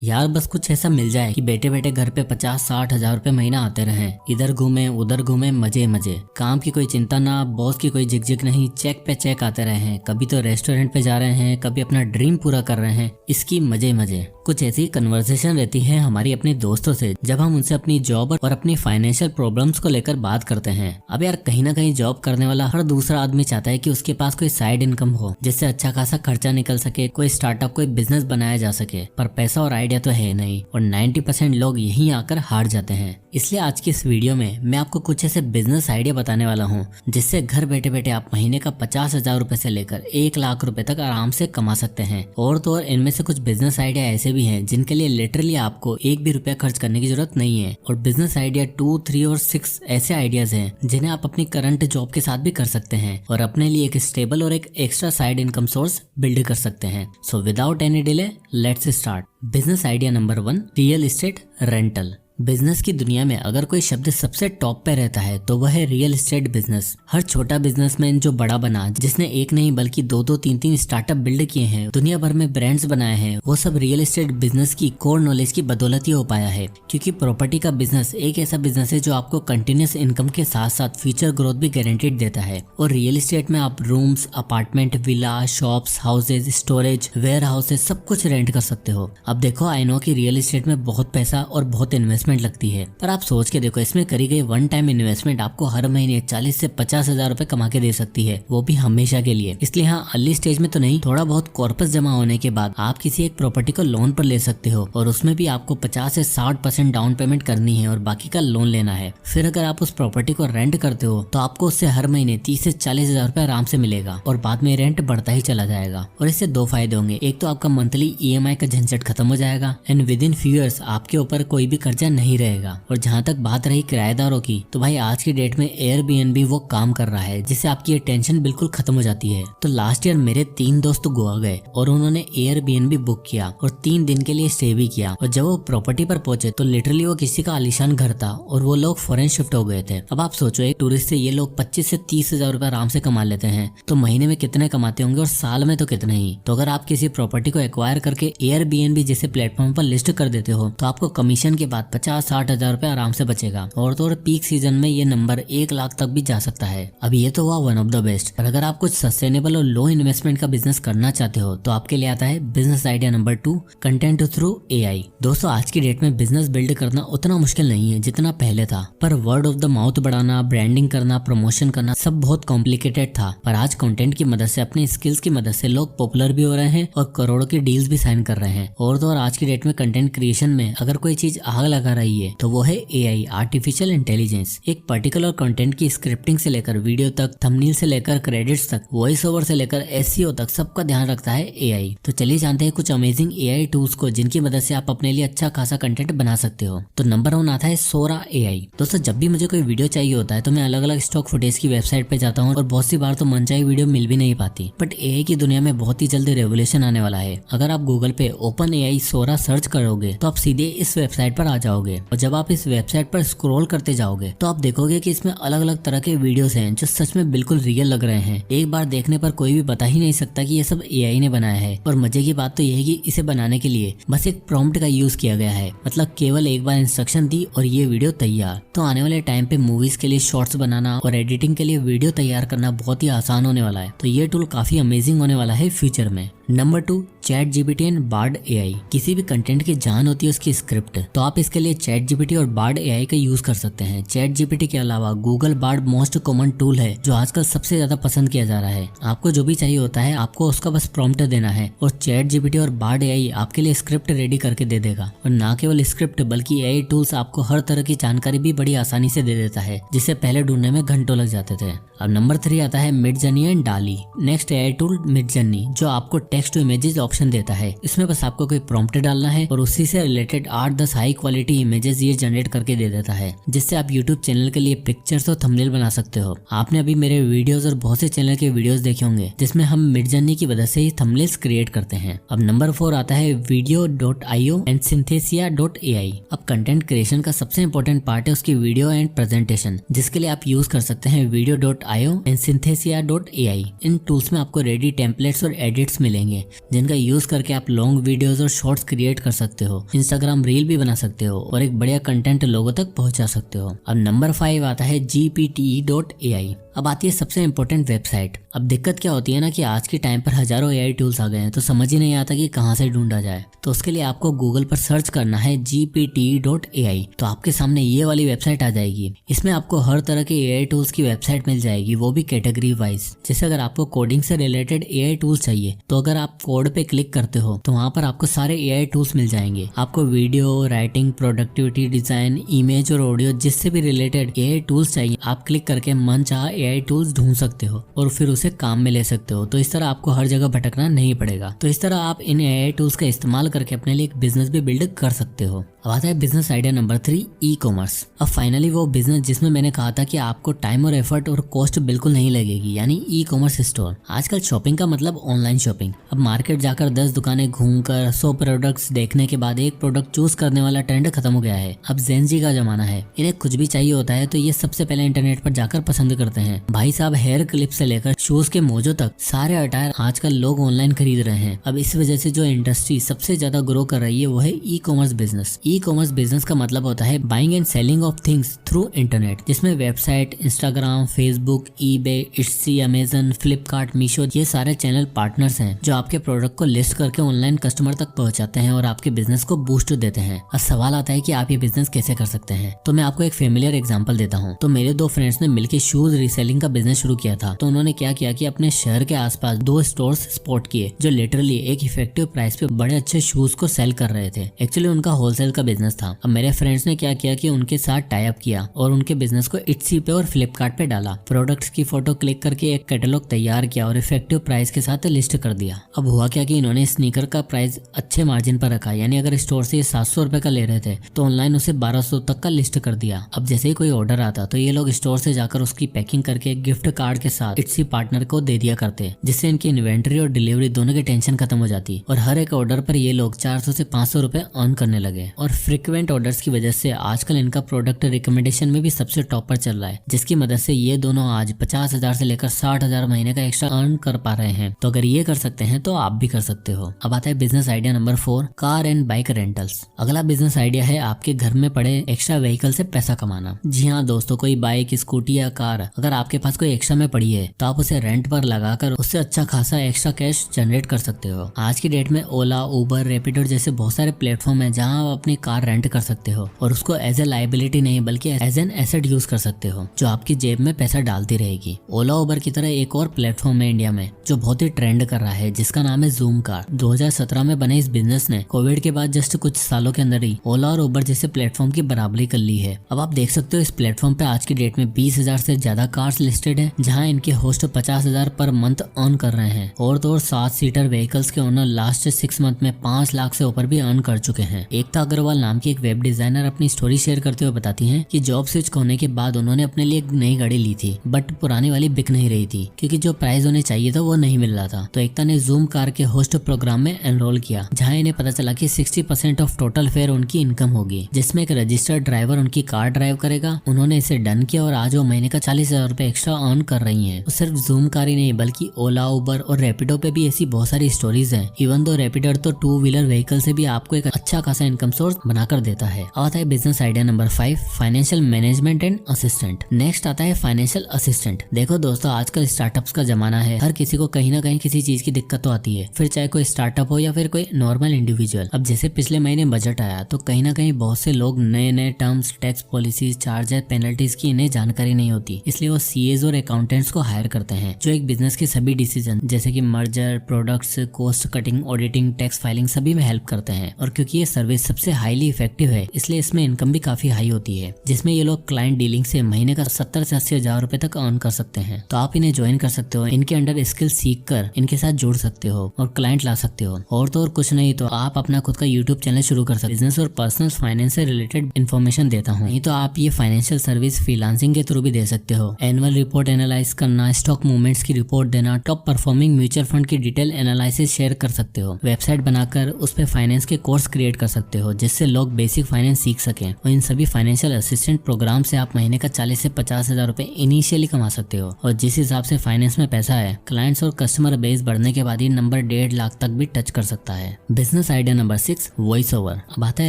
यार बस कुछ ऐसा मिल जाए कि बैठे बैठे घर पे 50-60 हज़ार रुपए महीना आते रहे। इधर घूमे उधर घूमे मजे मजे, काम की कोई चिंता ना, बॉस की कोई झिकझिक नहीं, चेक पे चेक आते रहे हैं। कभी तो रेस्टोरेंट पे जा रहे हैं, कभी अपना ड्रीम पूरा कर रहे हैं। इसकी मजे मजे। कुछ ऐसी कन्वर्सेशन रहती है हमारी अपने दोस्तों से जब हम उनसे अपनी जॉब और अपनी फाइनेंशियल प्रॉब्लम्स को लेकर बात करते हैं। अब यार कहीं ना कहीं जॉब करने वाला हर दूसरा आदमी चाहता है कि उसके पास कोई साइड इनकम हो जिससे अच्छा खासा खर्चा निकल सके, कोई स्टार्टअप कोई बिजनेस बनाया जा सके। पर पैसा और आइडिया तो है नहीं और 90% लोग यहीं आकर हार जाते हैं। इसलिए आज की इस वीडियो में मैं आपको कुछ ऐसे बिजनेस आइडिया बताने वाला हूँ जिससे घर बैठे बैठे आप महीने का 50,000 रुपए से लेकर 1 लाख रुपए तक आराम से कमा सकते हैं। और तो और इनमें से कुछ बिजनेस आइडिया ऐसे भी हैं जिनके लिए लिटरली आपको एक भी रुपया खर्च करने की जरूरत नहीं है। और बिजनेस आइडिया 2, 3 और 6 ऐसे आइडियाज हैं जिन्हें आप अपनी करंट जॉब के साथ भी कर सकते हैं और अपने लिए एक स्टेबल और एक extra side income source build कर सकते हैं। So without any delay let's start. Business idea number 1, real estate rental. Business की दुनिया में अगर कोई शब्द सबसे टॉप पे रहता है तो वह है रियल एस्टेट बिजनेस। हर छोटा बिजनेसमैन जो बड़ा बना, जिसने एक नहीं बल्कि 2-2, 3-3 स्टार्टअप बिल्ड किए हैं, दुनिया भर में ब्रांड्स बनाए हैं, वो सब रियल एस्टेट बिजनेस की कोर नॉलेज की बदौलत ही हो पाया है। क्योंकि प्रॉपर्टी का बिजनेस एक ऐसा बिजनेस है जो आपको कंटिन्यूस इनकम के साथ साथ फ्यूचर ग्रोथ भी गारंटीड देता है। और रियल एस्टेट में आप rooms, apartment, villa, shops, houses, storage, warehouses सब कुछ रेंट कर सकते हो। अब देखो, आई नो कि रियल एस्टेट में बहुत पैसा और बहुत इन्वेस्टमेंट लगती है, पर आप सोच के देखो, इसमें करी गई वन टाइम इन्वेस्टमेंट आपको हर महीने 40 से 50,000 रुपए कमा के दे सकती है, वो भी हमेशा के लिए। इसलिए हाँ, अर्ली स्टेज में तो नहीं, थोड़ा बहुत कॉर्पस जमा होने के बाद आप किसी एक प्रॉपर्टी को लोन पर ले सकते हो और उसमें भी आपको 50 से 60% डाउन पेमेंट करनी है और बाकी का लोन लेना है। फिर अगर आप उस प्रॉपर्टी को रेंट करते हो तो आपको उससे हर महीने 30 से 40,000 रुपए आराम से मिलेगा और बाद में रेंट बढ़ता ही चला जाएगा। और इससे 2 फायदे होंगे। एक तो आपका मंथली EMI का झंझट खत्म हो जाएगा and with in few years आपके ऊपर कोई भी कर्जा नहीं रहेगा। और जहाँ तक बात रही किराएदारों की, तो भाई आज की डेट में एयरबीएनबी वो काम कर रहा है जिससे आपकी ये टेंशन बिल्कुल खत्म हो जाती है। तो लास्ट ईयर मेरे 3 दोस्त गोवा गए और उन्होंने एयरबीएनबी बुक किया और 3 दिन के लिए स्टे भी किया। और जब वो प्रॉपर्टी पर पहुंचे तो लिटरली वो किसी का आलीशान घर था और वो लोग फॉरेन शिफ्ट हो गए थे। अब आप सोचो, एक टूरिस्ट से ये लोग 25 से 30,000 रुपए आराम से कमा लेते हैं, तो महीने में कितने कमाते होंगे और साल में तो कितने ही। तो अगर आप किसी प्रॉपर्टी को एक्वायर करके एयरबीएनबी जैसे प्लेटफॉर्म पर लिस्ट कर देते हो तो आपको कमीशन के बाद 50-60 हजार रुपए आराम से बचेगा। और तो और पीक सीजन में ये नंबर 1 लाख तक भी जा सकता है। अब ये तो हुआ वन ऑफ द बेस्ट। पर अगर आप कुछ सस्टेनेबल और लो इन्वेस्टमेंट का बिजनेस करना चाहते हो तो आपके लिए आता है business idea number 2, content through AI। दोस्तों, आज की डेट में बिजनेस बिल्ड करना उतना मुश्किल नहीं है जितना पहले था, पर वर्ड ऑफ द माउथ बढ़ाना, ब्रांडिंग करना, प्रमोशन करना सब बहुत कॉम्प्लिकेटेड था। पर आज कंटेंट की मदद से, अपनी स्किल्स की मदद से लोग पॉपुलर भी हो रहे हैं और करोड़ों की डील्स भी साइन कर रहे हैं। और तो और आज की डेट में कंटेंट क्रिएशन में अगर कोई चीज आग लगा रही है तो वो है AI, आर्टिफिशियल इंटेलिजेंस। एक पर्टिकुलर कंटेंट की स्क्रिप्टिंग से लेकर वीडियो तक, थंबनेल से लेकर क्रेडिट्स तक, वॉइस ओवर से लेकर SEO तक सबका ध्यान रखता है AI। तो चलिए जानते हैं कुछ अमेजिंग AI टूल्स को जिनकी मदद से आप अपने लिए अच्छा खासा कंटेंट बना सकते हो। तो नंबर 1 आता है Sora AI। दोस्तों, जब भी मुझे कोई वीडियो चाहिए होता है तो मैं अलग अलग स्टॉक फुटेज की वेबसाइट पे जाता हूँ और बहुत सी बार तो मनचाही वीडियो मिल भी नहीं पाती। बट AI की दुनिया में बहुत ही जल्दी रेवोल्यूशन आने वाला है। अगर आप गूगल पे OpenAI Sora सर्च करोगे तो आप सीधे इस वेबसाइट पर आ जाओगे और जब आप इस वेबसाइट पर स्क्रॉल करते जाओगे तो आप देखोगे कि इसमें अलग अलग तरह के वीडियोस हैं जो सच में बिल्कुल रियल लग रहे हैं। एक बार देखने पर कोई भी बता ही नहीं सकता कि ये सब AI ने बनाया है। और मजे की बात तो यह है कि इसे बनाने के लिए बस एक प्रॉम्प्ट का यूज किया गया है, मतलब केवल एक बार इंस्ट्रक्शन दी और ये वीडियो तैयार। तो आने वाले टाइम पे मूवीज के लिए शॉर्ट्स बनाना और एडिटिंग के लिए वीडियो तैयार करना बहुत ही आसान होने वाला है। तो ये टूल काफी अमेजिंग होने वाला है फ्यूचर में। Number 2, ChatGPT and Bard AI। किसी भी कंटेंट की जान होती है उसकी स्क्रिप्ट, तो आप इसके लिए ChatGPT और Bard AI का यूज कर सकते हैं। ChatGPT के अलावा Google Bard most common tool है जो आजकल सबसे ज्यादा पसंद किया जा रहा है। आपको जो भी चाहिए होता है, आपको उसका बस प्रॉम्प्ट देना है और ChatGPT और Bard AI आपके लिए स्क्रिप्ट रेडी करके दे देगा। और ना केवल स्क्रिप्ट बल्कि AI टूल्स आपको हर तरह की जानकारी भी बड़ी आसानी से दे देता है, जिसे पहले ढूंढने में घंटों लग जाते थे। अब नंबर 3 आता है Midjourney and DALL-E। Next AI tool Midjourney, जो आपको टेक्स्ट टू इमेजेस ऑप्शन देता है। इसमें बस आपको कोई प्रॉम्प्ट डालना है और उसी से रिलेटेड 8-10 हाई क्वालिटी इमेजेस ये जनरेट करके दे देता है, जिससे आप यूट्यूब चैनल के लिए पिक्चर्स और थंबनेल बना सकते हो। आपने अभी मेरे वीडियोस और बहुत से चैनल के वीडियोस देखे होंगे जिसमें हम Midjourney की मदद से ही थंबनेल्स क्रिएट करते हैं। अब नंबर 4 आता है Video.io एंड Synthesia.ai। अब कंटेंट क्रिएशन का सबसे इंपॉर्टेंट पार्ट है उसकी वीडियो एंड प्रेजेंटेशन, जिसके लिए आप यूज कर सकते हैं Video.io and Synthesia.ai। In tools में आपको रेडी टेम्पलेट्स और एडिट्स मिलेंगे मिलेंगे जिनका यूज करके आप लॉन्ग वीडियोस और शॉर्ट्स क्रिएट कर सकते हो, इंस्टाग्राम रील भी बना सकते हो और एक बढ़िया कंटेंट लोगों तक पहुंचा सकते हो। अब नंबर 5 आता है GPT.ai। अब आती है सबसे इम्पोर्टेंट वेबसाइट। अब दिक्कत क्या होती है ना कि आज के टाइम पर हजारों AI टूल्स आ गए हैं, तो समझ ही नहीं आता कि कहाँ से ढूंढा जाए। तो उसके लिए आपको गूगल पर सर्च करना है GPT.ai। तो आपके सामने ये वाली वेबसाइट आ जाएगी। इसमें आपको हर तरह के AI टूल्स की वेबसाइट मिल जाएगी, वो भी कैटेगरी वाइज। जैसे अगर आपको कोडिंग से रिलेटेड AI टूल्स चाहिए तो अगर आप कोड पे क्लिक करते हो तो वहाँ पर आपको सारे AI टूल्स मिल जाएंगे। आपको video, writing, productivity, design, image और ऑडियो जिससे भी रिलेटेड AI टूल्स चाहिए आप क्लिक करके मन चाह AI टूल्स ढूंढ सकते हो और फिर उसे काम में ले सकते हो। तो इस तरह आपको हर जगह भटकना नहीं पड़ेगा। तो इस तरह आप इन AI टूल्स का इस्तेमाल करके अपने लिए एक बिजनेस भी बिल्ड कर सकते हो। अब आता है business idea number 3, e commerce. अब फाइनली वो बिजनेस जिसमें मैंने कहा था कि आपको टाइम और एफर्ट और कॉस्ट बिल्कुल नहीं लगेगी, यानी ई कॉमर्स स्टोर। आजकल शॉपिंग का मतलब ऑनलाइन शॉपिंग। अब मार्केट जाकर 10 दुकानें घूमकर 100 प्रोडक्ट्स देखने के बाद एक प्रोडक्ट चूज करने वाला ट्रेंड खत्म हो गया है। अब जेनजी का जमाना है। इन्हें कुछ भी चाहिए होता है तो ये सबसे पहले इंटरनेट पर जाकर पसंद करते हैं। भाई साहब, हेयर क्लिप से लेकर शूज के मोजों तक सारे अटायर आजकल लोग ऑनलाइन खरीद रहे हैं। अब इस वजह से जो इंडस्ट्री सबसे ज्यादा ग्रो कर रही है वो है e commerce business. E commerce business का मतलब होता है buying and selling of things through internet, जिसमें website, Instagram, Facebook, eBay, Etsy, Amazon, Flipkart, Meesho ये सारे चैनल पार्टनर्स हैं जो आपके प्रोडक्ट को लिस्ट करके ऑनलाइन कस्टमर तक पहुंचाते हैं और आपके बिजनेस को बूस्ट देते हैं। अब सवाल आता है कि आप ये बिजनेस कैसे कर सकते हैं। तो मैं आपको एक फेमिलियर एग्जांपल देता हूँ। तो मेरे 2 फ्रेंड्स ने मिलकर शूज रीसेलिंग का बिजनेस शुरू किया था। तो उन्होंने क्या किया कि अपने शहर के आसपास 2 स्टोर्स स्पॉट किए जो लिटरली एक इफेक्टिव प्राइस पे बड़े अच्छे शूज को सेल कर रहे थे। एक्चुअली उनका होलसेल का बिजनेस था। अब मेरे फ्रेंड्स ने क्या किया कि उनके साथ टाई अप किया और उनके बिजनेस को इट्सी पे और फ्लिपकार्ट पे डाला। प्रोडक्ट्स की फोटो क्लिक करके एक कैटलॉग तैयार किया और इफेक्टिव प्राइस के साथ लिस्ट कर दिया। अब हुआ क्या कि इन्होंने स्नीकर का प्राइस अच्छे मार्जिन पर रखा, यानी अगर स्टोर से 700 रुपए का ले रहे थे तो ऑनलाइन उसे 1200 तक का लिस्ट कर दिया। अब जैसे ही कोई ऑर्डर आता तो ये लोग स्टोर से जाकर उसकी पैकिंग करके गिफ्ट कार्ड के साथ इट्सी पार्टनर को दे दिया करते, जिससे इनकी इन्वेंटरी और डिलीवरी दोनों की टेंशन खत्म हो जाती और हर एक ऑर्डर पर ये लोग 400 से 500 रुपए अर्न करने लगे। और फ्रिक्वेंट ऑर्डर्स की वजह से आजकल इनका प्रोडक्ट रिकमेंडेशन में भी सबसे टॉप पर चल रहा है, जिसकी मदद से ये दोनों आज 50,000 से लेकर 60,000 महीने का एक्स्ट्रा अर्न कर पा रहे हैं। तो अगर ये कर सकते हैं तो आप भी कर सकते हो। अब आता है business idea number 4, car and bike rentals. अगला बिजनेस आइडिया है आपके घर में पड़े एक्स्ट्रा व्हीकल से पैसा कमाना। जी हाँ दोस्तों, कोई बाइक, स्कूटी या कार अगर आपके पास कोई एक्स्ट्रा में पड़ी है तो आप उसे रेंट पर लगाकर उससे अच्छा खासा एक्स्ट्रा कैश जनरेट कर सकते हो। आज की डेट में ओला, उबर, रैपिडो जैसे बहुत सारे प्लेटफॉर्म है जहाँ आप अपनी कार रेंट कर सकते हो और उसको एज ए लाइबिलिटी नहीं बल्कि एज एन एसेट यूज कर सकते हो जो आपकी जेब में पैसा डालती रहेगी। ओला, उबर की तरह एक और प्लेटफॉर्म है इंडिया में जो बहुत ही ट्रेंड कर रहा है, जिसका नाम है ज़ूम कार। 2017 में बने इस बिजनेस ने कोविड के बाद जस्ट कुछ सालों के अंदर ही ओला और उबर जैसे प्लेटफॉर्म की बराबरी कर ली है। अब आप देख सकते हो इस प्लेटफॉर्म पे आज की डेट में 20,000 से ज्यादा कार्स लिस्टेड है, जहाँ इनके होस्ट 50,000 पर मंथ अर्न कर रहे हैं। और तो और 7 सीटर व्हीकल्स के ओनर लास्ट 6 मंथ में 5 लाख से ऊपर भी अर्न कर चुके हैं। एकता अग्रवाल नाम की एक वेब डिजाइनर अपनी स्टोरी शेयर करते हुए बताती हैं कि जॉब स्विच होने के बाद उन्होंने अपने लिए एक नई गाड़ी ली थी, बट पुरानी वाली बिक नहीं रही थी क्योंकि जो प्राइस उन्हें चाहिए था वो नहीं मिल रहा था। तो एकता ने ज़ूम कार के होस्ट प्रोग्राम में एनरोल किया, जहाँ इन्हें पता चला कि 60% ऑफ टोटल फेयर उनकी इनकम होगी, जिसमें एक रजिस्टर्ड ड्राइवर उनकी कार ड्राइव करेगा। उन्होंने इसे डन किया और आज वो महीने का 40,000 रुपए एक्स्ट्रा अर्न कर रही है। सिर्फ ज़ूम कार ही नहीं बल्कि ओला, उबर और रैपिडो पे भी ऐसी बहुत सारी स्टोरीज हैं। इवन दो रैपिडो तो 2 व्हीलर व्हीकल से भी आपको एक अच्छा खासा इनकम सोर्स बनाकर देता है। आता है business idea number 5, financial management and assistant. Next आता है फाइनेंशियल असिस्टेंट। देखो दोस्तों, आजकल स्टार्टअप्स का जमाना है। हर किसी को कहीं ना कहीं किसी चीज की दिक्कत तो आती है, फिर चाहे कोई स्टार्टअप हो या फिर कोई नॉर्मल इंडिविजुअल। अब जैसे पिछले महीने बजट आया तो कहीं ना कहीं बहुत से लोग नए terms, tax policies, charges, penalties की इन्हें जानकारी नहीं होती, इसलिए वो सीएज और अकाउंटेंट्स को हायर करते हैं जो एक बिजनेस के सभी डिसीजन जैसे कि merger, products, cost cutting, auditing, tax filing सभी में हेल्प करते हैं। और क्योंकि ये सर्विस सबसे हाईली इफेक्टिव है इसलिए इसमें इनकम भी काफी हाई होती है, जिसमें ये लोग क्लाइंट डीलिंग से महीने का 70 से 80,000 रुपए तक अर्न कर सकते हैं। तो आप इन्हें ज्वाइन कर सकते हो, इनके अंडर स्किल सीख कर इनके साथ जुड़ सकते हो और क्लाइंट ला सकते हो। और तो और कुछ नहीं तो आप अपना खुद का यूट्यूब चैनल शुरू कर सकते हो। बिजनेस और पर्सनल फाइनेंस से रिलेटेड इन्फॉर्मेशन देता हूँ। नहीं तो आप ये फाइनेंशियल सर्विस फ्रीलांसिंग के थ्रू भी दे सकते हो। एनुअल रिपोर्ट एनालाइज करना, स्टॉक मूवमेंट्स की रिपोर्ट देना, टॉप परफॉर्मिंग म्यूचुअल फंड की डिटेल एनालिसिस शेयर कर सकते हो। वेबसाइट बनाकर उस पर फाइनेंस के कोर्स क्रिएट कर सकते हो जिससे जिससे लोग बेसिक फाइनेंस सीख सकें। और इन सभी फाइनेंशियल असिस्टेंट प्रोग्राम से आप महीने का 40 से 50,000 रुपए इनिशियली कमा सकते हो। और जिस हिसाब से फाइनेंस में पैसा है, क्लाइंट्स और कस्टमर बेस बढ़ने के बाद ये नंबर 1.5 लाख तक भी टच कर सकता है। Business idea number 6, voice over. अब आता है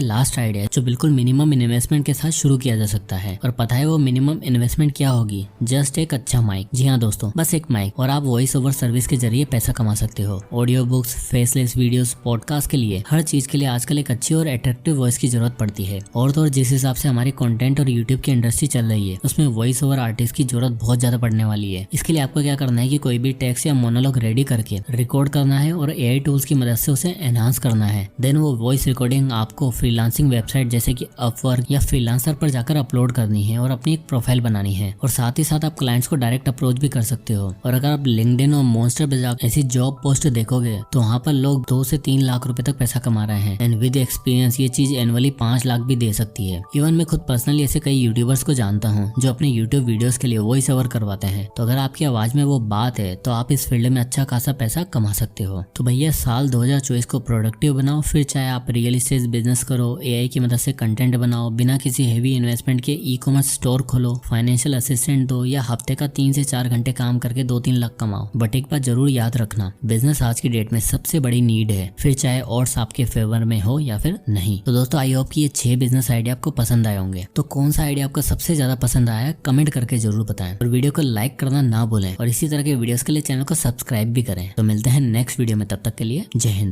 लास्ट आइडिया जो बिल्कुल मिनिमम इन्वेस्टमेंट के साथ शुरू किया जा सकता है। और पता है वो मिनिमम इन्वेस्टमेंट क्या होगी? जस्ट एक अच्छा माइक। जी हाँ दोस्तों, बस एक माइक और आप वॉइस ओवर सर्विस के जरिए पैसा कमा सकते हो। Audio books, faceless videos, podcast के लिए, हर चीज के लिए आजकल एक अच्छी और अट्रैक्टिव वॉइस की जरूरत पड़ती है। और तो और जिस हिसाब से हमारी कंटेंट और यूट्यूब की इंडस्ट्री चल रही है, उसमें वॉइस ओवर आर्टिस्ट की जरूरत बहुत ज्यादा पड़ने वाली है। इसके लिए आपको क्या करना है कि कोई भी टेक्स्ट या मोनोलॉग रेडी करके रिकॉर्ड करना है और एआई टूल्स की मदद से उसे एनहांस करना है। देन वो वॉइस रिकॉर्डिंग आपको फ्रीलांसिंग वेबसाइट जैसे कि अपवर्क या फ्रीलांसर पर जाकर अपलोड करनी है और अपनी एक प्रोफाइल बनानी है। और साथ ही साथ आप क्लाइंट्स को डायरेक्ट अप्रोच भी कर सकते हो। और अगर आप लिंक्डइन और मॉन्स्टर पे जाकर ऐसी जॉब पोस्ट देखोगे तो वहाँ पर लोग 2 से 3 लाख रुपए तक पैसा कमा रहे हैं। एंड विद एक्सपीरियंस ये चीज एनुअली 5 लाख भी दे सकती है। इवन मैं खुद पर्सनली ऐसे कई यूट्यूबर्स को जानता हूँ जो अपने यूट्यूब वीडियोस के लिए वॉइस ओवर करवाते हैं। तो अगर आपकी आवाज में वो बात है तो आप इस फील्ड में अच्छा खासा पैसा कमा सकते हो। तो भैया साल 2024 को प्रोडक्टिव बनाओ। फिर चाहे आप रियल एस्टेट बिजनेस करो, एआई की मदद से कंटेंट बनाओ, बिना किसी हेवी इन्वेस्टमेंट के ई-कॉमर्स स्टोर खोलो, फाइनेंशियल असिस्टेंट दो, या हफ्ते का 3 से 4 घंटे काम करके 2-3 लाख कमाओ। बट एक बात जरूर याद रखना, बिजनेस आज की डेट में सबसे बड़ी नीड है, फिर चाहे ऑड्स आपके फेवर में हो या फिर नहीं। तो दोस्तों आई होप कि ये 6 बिजनेस आइडिया आपको पसंद आए होंगे। तो कौन सा आइडिया आपको सबसे ज्यादा पसंद आया कमेंट करके जरूर बताएं। और वीडियो को लाइक करना ना भूलें और इसी तरह के वीडियोस के लिए चैनल को सब्सक्राइब भी करें। तो मिलते हैं नेक्स्ट वीडियो में, तब तक के लिए जय हिंद।